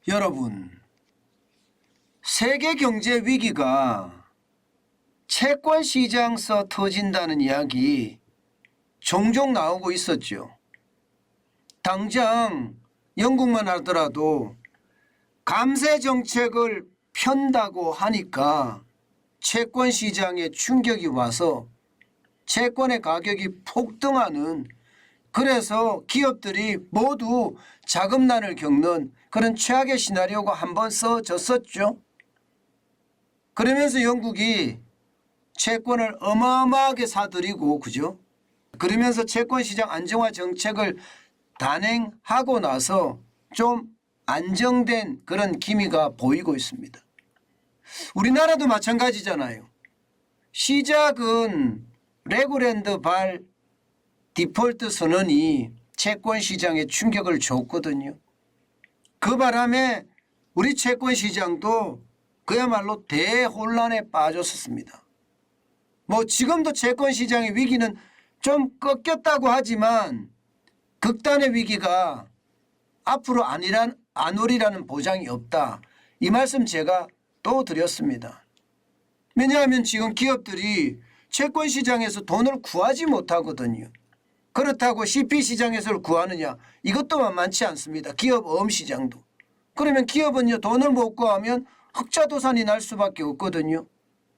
여러분, 세계 경제 위기가 채권 시장에서 터진다는 이야기 종종 나오고 있었죠. 당장 영국만 하더라도 감세 정책을 편다고 하니까 채권 시장에 충격이 와서 채권의 가격이 폭등하는, 그래서 기업들이 모두 자금난을 겪는 그런 최악의 시나리오가 한번 써졌었죠. 그러면서 영국이 채권을 어마어마하게 사들이고, 그죠? 그러면서 채권시장 안정화 정책을 단행하고 나서 좀 안정된 그런 기미가 보이고 있습니다. 우리나라도 마찬가지잖아요. 시작은 레고랜드 발 디폴트 선언이 채권시장에 충격을 줬거든요. 그 바람에 우리 채권시장도 그야말로 대혼란에 빠졌었습니다. 지금도 채권시장의 위기는 좀 꺾였다고 하지만 극단의 위기가 앞으로 안 오리라는 보장이 없다. 이 말씀 제가 또 드렸습니다. 왜냐하면 지금 기업들이 채권시장에서 돈을 구하지 못하거든요. 그렇다고 CP시장에서 구하느냐, 이것도 만만치 않습니다. 기업 어음시장도. 그러면 기업은요, 돈을 못 구하면 흑자도산이 날 수밖에 없거든요.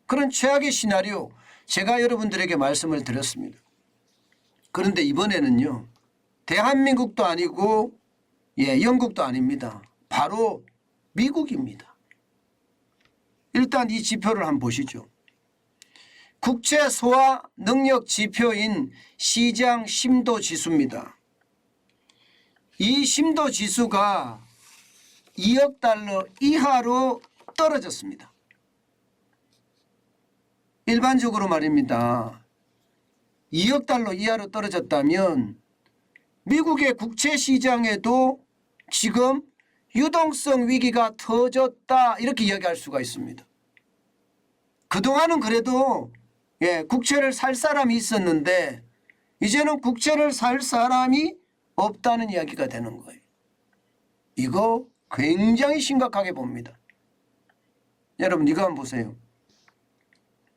그런 최악의 시나리오 제가 여러분들에게 말씀을 드렸습니다. 그런데 이번에는요, 대한민국도 아니고 영국도 아닙니다. 바로 미국입니다. 일단 이 지표를 한번 보시죠. 국채 소화 능력 지표인 시장 심도 지수입니다. 이 심도 지수가 2억 달러 이하로 떨어졌습니다. 일반적으로 말입니다. 2억 달러 이하로 떨어졌다면 미국의 국채 시장에도 지금 유동성 위기가 터졌다, 이렇게 이야기할 수가 있습니다. 그동안은 그래도 국채를 살 사람이 있었는데 이제는 국채를 살 사람이 없다는 이야기가 되는 거예요. 이거 굉장히 심각하게 봅니다. 여러분, 이거 한번 보세요.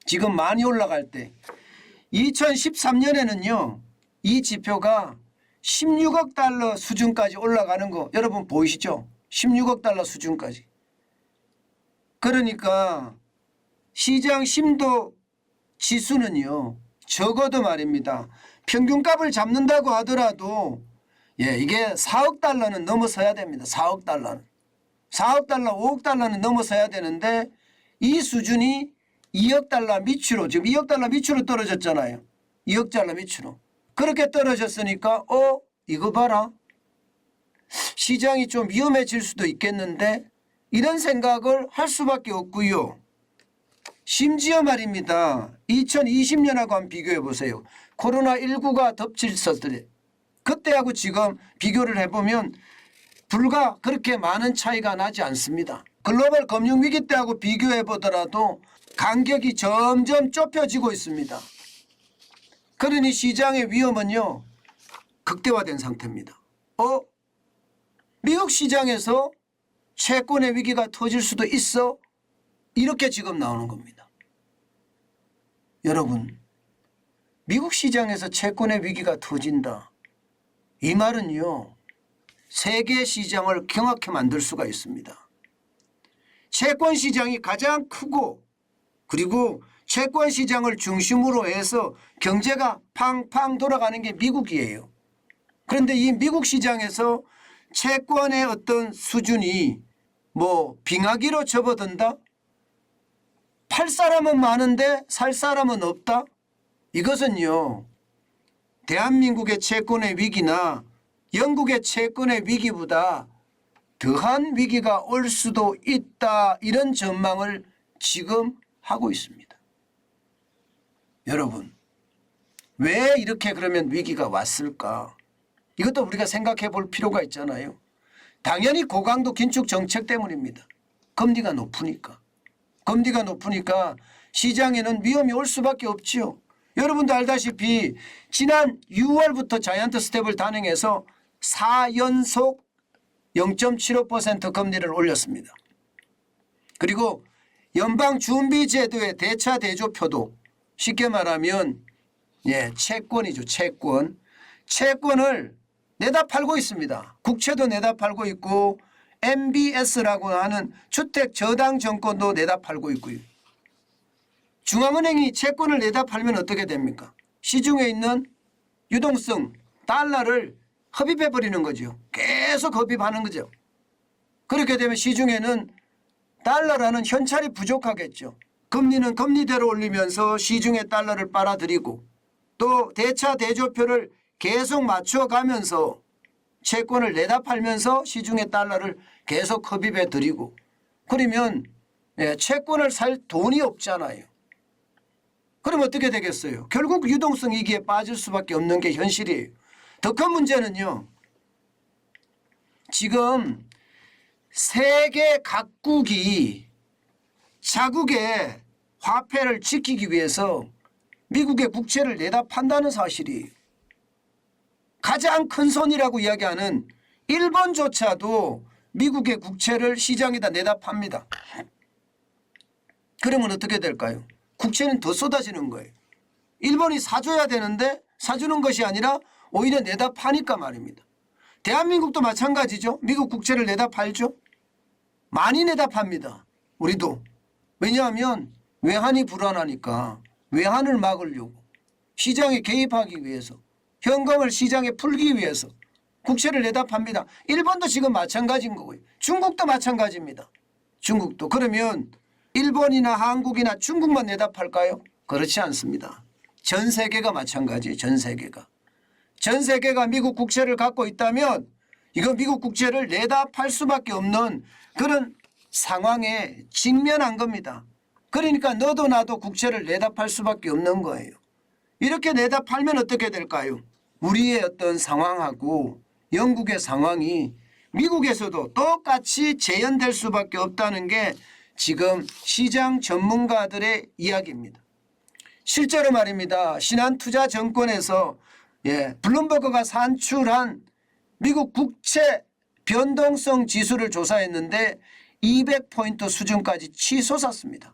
지금 많이 올라갈 때 2013년에는요 이 지표가 16억 달러 수준까지 올라가는 거 여러분 보이시죠? 16억 달러 수준까지. 그러니까 시장 심도 지수는요 적어도 말입니다, 평균값을 잡는다고 하더라도 이게 4억 달러는 넘어서야 됩니다. 4억 달러는 5억 달러는 넘어서야 되는데 이 수준이 2억 달러 밑으로, 지금 2억 달러 밑으로 떨어졌잖아요. 2억 달러 밑으로. 그렇게 떨어졌으니까 이거 봐라, 시장이 좀 위험해질 수도 있겠는데, 이런 생각을 할 수밖에 없고요. 심지어 말입니다, 2020년하고 한번 비교해 보세요. 코로나19가 덮쳤을 때 그때하고 지금 비교를 해보면 불과 그렇게 많은 차이가 나지 않습니다. 글로벌 금융위기 때하고 비교해 보더라도 간격이 점점 좁혀지고 있습니다. 그러니 시장의 위험은요 극대화된 상태입니다. 미국 시장에서 채권의 위기가 터질 수도 있어? 이렇게 지금 나오는 겁니다. 여러분, 미국 시장에서 채권의 위기가 터진다, 이 말은요 세계 시장을 경악해 만들 수가 있습니다. 채권 시장이 가장 크고, 그리고 채권 시장을 중심으로 해서 경제가 팡팡 돌아가는 게 미국이에요. 그런데 이 미국 시장에서 채권의 어떤 수준이 빙하기로 접어든다? 팔 사람은 많은데 살 사람은 없다? 이것은요 대한민국의 채권의 위기나 영국의 채권의 위기보다 더한 위기가 올 수도 있다, 이런 전망을 지금 하고 있습니다. 여러분, 왜 이렇게 그러면 위기가 왔을까? 이것도 우리가 생각해 볼 필요가 있잖아요. 당연히 고강도 긴축 정책 때문입니다. 금리가 높으니까. 금리가 높으니까 시장에는 위험이 올 수밖에 없지요. 여러분도 알다시피 지난 6월부터 자이언트 스텝을 단행해서 4연속 0.75% 금리를 올렸습니다. 그리고 연방준비제도의 대차 대조표도 쉽게 말하면 채권이죠. 채권을 내다 팔고 있습니다. 국채도 내다 팔고 있고 MBS라고 하는 주택저당증권도 내다 팔고 있고요. 중앙은행이 채권을 내다 팔면 어떻게 됩니까? 시중에 있는 유동성 달러를 흡입해 버리는 거죠. 계속 흡입하는 거죠. 그렇게 되면 시중에는 달러라는 현찰이 부족하겠죠. 금리는 금리대로 올리면서 시중의 달러를 빨아들이고 또 대차 대조표를 계속 맞춰가면서 채권을 내다 팔면서 시중의 달러를 계속 흡입해 드리고 그러면 채권을 살 돈이 없잖아요. 그럼 어떻게 되겠어요? 결국 유동성 위기에 빠질 수밖에 없는 게 현실이에요. 더 큰 문제는요. 지금 세계 각국이 자국의 화폐를 지키기 위해서 미국의 국채를 내다 판다는 사실이에요. 가장 큰 손이라고 이야기하는 일본조차도 미국의 국채를 시장에다 내다 팝니다. 그러면 어떻게 될까요? 국채는 더 쏟아지는 거예요. 일본이 사줘야 되는데 사주는 것이 아니라 오히려 내다 파니까 말입니다. 대한민국도 마찬가지죠. 미국 국채를 내다 팔죠. 많이 내다 팝니다. 우리도. 왜냐하면 외환이 불안하니까 외환을 막으려고 시장에 개입하기 위해서 현금을 시장에 풀기 위해서 국채를 내다 팝니다. 일본도 지금 마찬가지인 거고요. 중국도 마찬가지입니다. 중국도. 그러면 일본이나 한국이나 중국만 내다 팔까요? 그렇지 않습니다. 전 세계가 마찬가지예요. 전 세계가. 전 세계가 미국 국채를 갖고 있다면 이거 미국 국채를 내다 팔 수밖에 없는 그런 상황에 직면한 겁니다. 그러니까 너도 나도 국채를 내다 팔 수밖에 없는 거예요. 이렇게 내다 팔면 어떻게 될까요? 우리의 어떤 상황하고 영국의 상황이 미국에서도 똑같이 재현될 수밖에 없다는 게 지금 시장 전문가들의 이야기입니다. 실제로 말입니다. 신한투자증권에서 블룸버그가 산출한 미국 국채 변동성 지수를 조사했는데 200포인트 수준까지 치솟았습니다.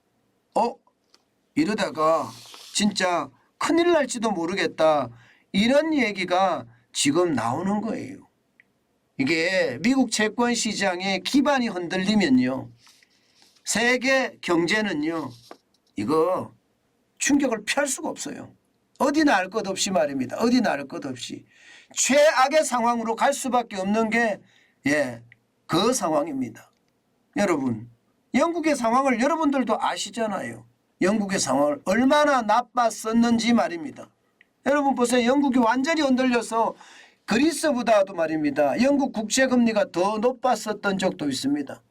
이러다가 진짜 큰일 날지도 모르겠다. 이런 얘기가 지금 나오는 거예요. 이게 미국 채권 시장의 기반이 흔들리면요. 세계 경제는요. 이거 충격을 피할 수가 없어요. 어디나 알 것 없이 말입니다. 어디나 알 것 없이. 최악의 상황으로 갈 수밖에 없는 게 그 상황입니다. 여러분 영국의 상황을 여러분들도 아시잖아요. 영국의 상황을 얼마나 나빴었는지 말입니다. 여러분 보세요. 영국이 완전히 흔들려서 그리스보다도 말입니다. 영국 국채금리가 더 높았었던 적도 있습니다.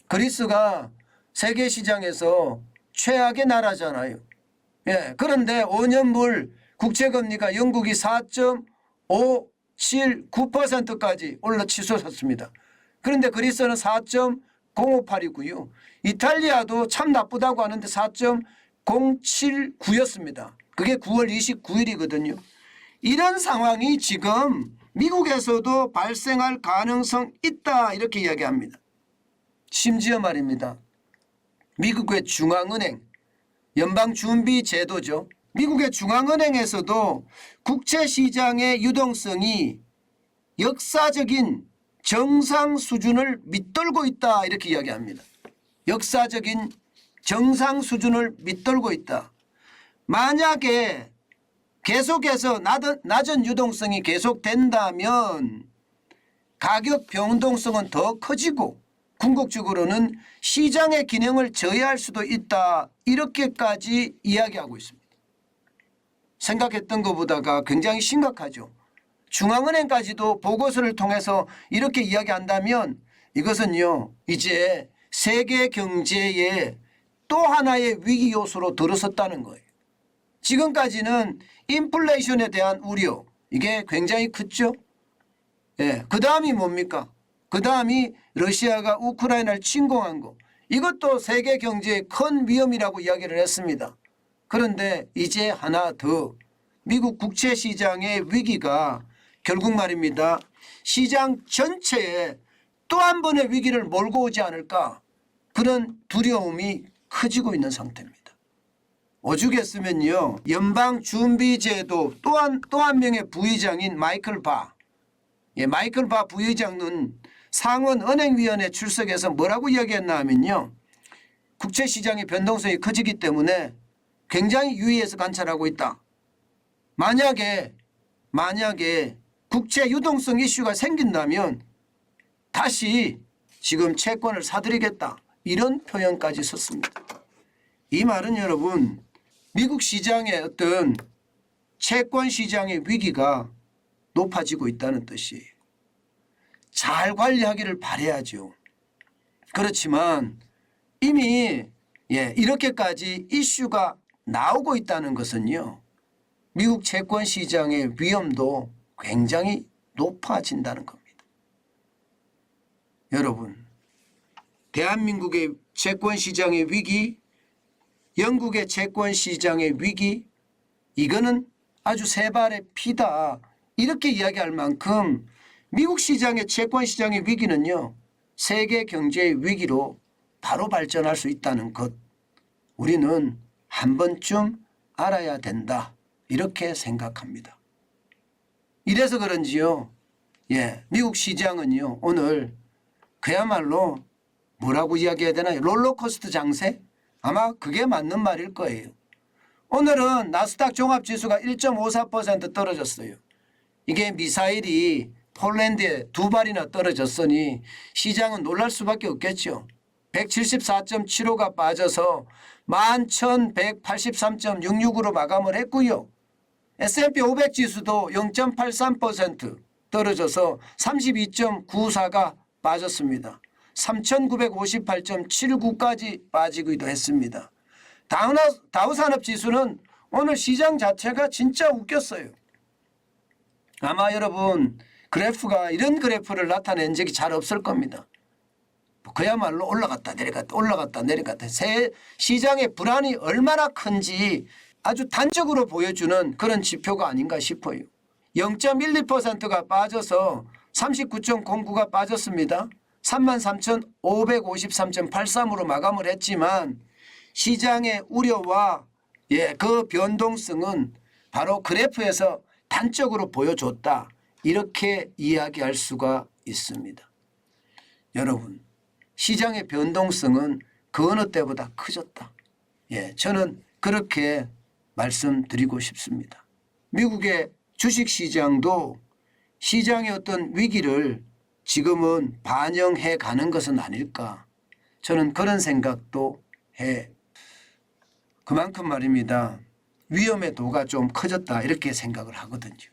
그리스가 세계 시장에서 최악의 나라잖아요. 그런데 5년물 국채금리가 영국이 4.579%까지 올라 치솟았습니다. 그런데 그리스는 4.058이고요. 이탈리아도 참 나쁘다고 하는데 4.079였습니다. 그게 9월 29일이거든요. 이런 상황이 지금 미국에서도 발생할 가능성 있다 이렇게 이야기합니다. 심지어 말입니다. 미국의 중앙은행, 연방준비제도죠. 미국의 중앙은행에서도 국채시장의 유동성이 역사적인 정상 수준을 밑돌고 있다 이렇게 이야기합니다. 역사적인 정상 수준을 밑돌고 있다. 만약에 계속해서 낮은 유동성이 계속된다면 가격 변동성은 더 커지고 궁극적으로는 시장의 기능을 저해할 수도 있다 이렇게까지 이야기하고 있습니다. 생각했던 것보다가 굉장히 심각하죠. 중앙은행까지도 보고서를 통해서 이렇게 이야기한다면 이것은요 이제 세계 경제의 또 하나의 위기 요소로 들어섰다는 거예요. 지금까지는 인플레이션에 대한 우려 이게 굉장히 컸죠. 그 다음이 뭡니까? 그 다음이 러시아가 우크라이나를 침공한 거. 이것도 세계 경제의 큰 위험이라고 이야기를 했습니다. 그런데 이제 하나 더 미국 국채시장의 위기가 결국 말입니다. 시장 전체에 또 한 번의 위기를 몰고 오지 않을까 그런 두려움이 커지고 있는 상태입니다. 오죽했으면요 연방준비제도 또 한 명의 부의장인 마이클 바, 마이클 바 부의장은 상원은행위원회 출석해서 뭐라고 이야기했나 하면요, 국채시장의 변동성이 커지기 때문에 굉장히 유의해서 관찰하고 있다. 만약에 국채 유동성 이슈가 생긴다면 다시 지금 채권을 사들이겠다, 이런 표현까지 썼습니다. 이 말은 여러분 미국 시장의 어떤 채권 시장의 위기가 높아지고 있다는 뜻이에요. 잘 관리하기를 바라야죠. 그렇지만 이미 이렇게까지 이슈가 나오고 있다는 것은요, 미국 채권 시장의 위험도 굉장히 높아진다는 겁니다. 여러분, 대한민국의 채권 시장의 위기, 영국의 채권 시장의 위기, 이거는 아주 세 발의 피다, 이렇게 이야기할 만큼 미국 시장의 채권 시장의 위기는요 세계 경제의 위기로 바로 발전할 수 있다는 것, 우리는 한 번쯤 알아야 된다, 이렇게 생각합니다. 이래서 그런지요 미국 시장은요 오늘 그야말로 뭐라고 이야기해야 되나요? 롤러코스터 장세? 아마 그게 맞는 말일 거예요. 오늘은 나스닥 종합지수가 1.54% 떨어졌어요. 이게 미사일이 폴란드에 2발이나 떨어졌으니 시장은 놀랄 수밖에 없겠죠. 174.75가 빠져서 11,183.66으로 마감을 했고요. S&P 500 지수도 0.83% 떨어져서 32.94가 빠졌습니다. 3,958.79까지 빠지기도 했습니다. 다우산업지수는 오늘 시장 자체가 진짜 웃겼어요. 아마 여러분 그래프가 이런 그래프를 나타낸 적이 잘 없을 겁니다. 그야말로 올라갔다 내려갔다 올라갔다 내려갔다, 시장의 불안이 얼마나 큰지 아주 단적으로 보여주는 그런 지표가 아닌가 싶어요. 0.12%가 빠져서 39.09가 빠졌습니다. 33,553.83으로 마감을 했지만 시장의 우려와 그 변동성은 바로 그래프에서 단적으로 보여줬다, 이렇게 이야기할 수가 있습니다. 여러분, 시장의 변동성은 그 어느 때보다 커졌다. 저는 그렇게 말씀드리고 싶습니다. 미국의 주식시장도 시장의 어떤 위기를 지금은 반영해 가는 것은 아닐까, 저는 그런 생각도 해. 그만큼 말입니다, 위험의 도가 좀 커졌다, 이렇게 생각을 하거든요.